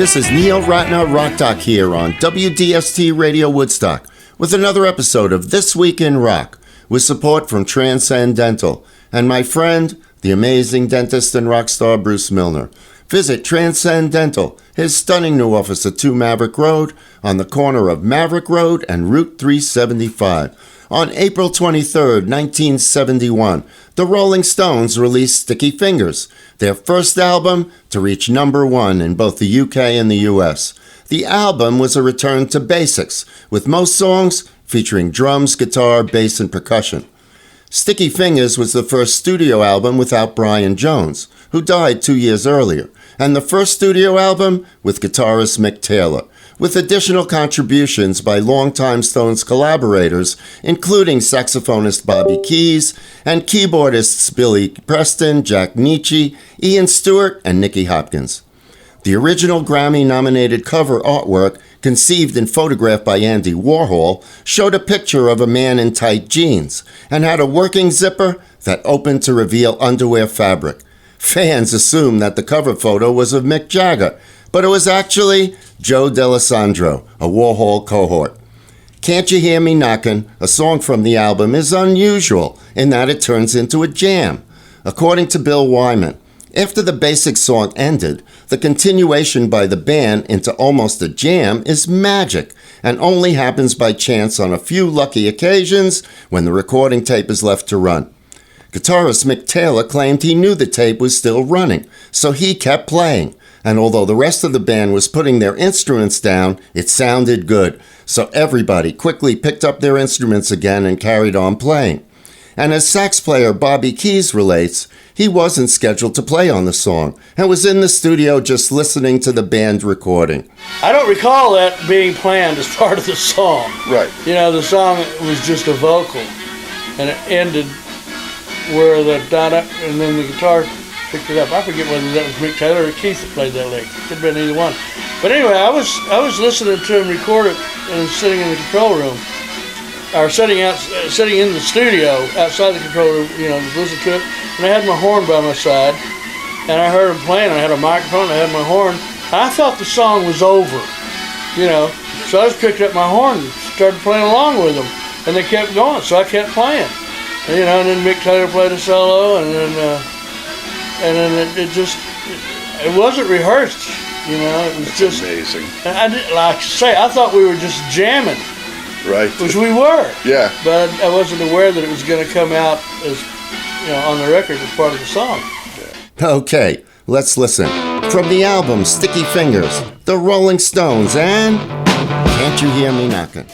This is Neil Ratner Rock Doc here on WDST Radio Woodstock with another episode of This Week in Rock with support from Transcendental and my friend, the amazing dentist and rock star Bruce Milner. Visit Transcendental, his stunning new office at 2 Maverick Road on the corner of Maverick Road and Route 375. On April 23, 1971, the Rolling Stones released Sticky Fingers, their first album to reach number 1 in both the UK and the US. The album was a return to basics, with most songs featuring drums, guitar, bass, and percussion. Sticky Fingers was the first studio album without Brian Jones, who died 2 years earlier, and the first studio album with guitarist Mick Taylor, with additional contributions by longtime Stones collaborators, including saxophonist Bobby Keys and keyboardists Billy Preston, Jack Nietzsche, Ian Stewart, and Nicky Hopkins. The original Grammy-nominated cover artwork, conceived and photographed by Andy Warhol, showed a picture of a man in tight jeans and had a working zipper that opened to reveal underwear fabric. Fans assumed that the cover photo was of Mick Jagger, but it was actually Joe D'Alessandro, a Warhol cohort. Can't You Hear Me Knockin', a song from the album, is unusual in that it turns into a jam. According to Bill Wyman, after the basic song ended, the continuation by the band into almost a jam is magic and only happens by chance on a few lucky occasions when the recording tape is left to run. Guitarist Mick Taylor claimed he knew the tape was still running, so he kept playing. And although the rest of the band was putting their instruments down, it sounded good. So everybody quickly picked up their instruments again and carried on playing. And as sax player Bobby Keys relates, he wasn't scheduled to play on the song and was in the studio just listening to the band recording. I don't recall that being planned as part of the song. Right. You know, the song was just a vocal, and it ended where the da-da, and then the guitar picked it up. I forget whether that was Mick Taylor or Keith that played that lick. Could have been either one. But anyway, I was listening to him record it and sitting in the control room, or sitting in the studio outside the control room, you know, listening to it. And I had my horn by my side, and I heard him playing. I had a microphone, I had my horn. I thought the song was over, you know. So I just picked up my horn and started playing along with them, and they kept going, so I kept playing. And, you know, and then Mick Taylor played a solo, and then it wasn't rehearsed, you know. It was That's just amazing. And like I say, I thought we were just jamming, Right. which we were. Yeah. But I wasn't aware that it was going to come out as, you know, on the record as part of the song. Okay, let's listen. From the album Sticky Fingers, the Rolling Stones, and Can't You Hear Me Knockin'?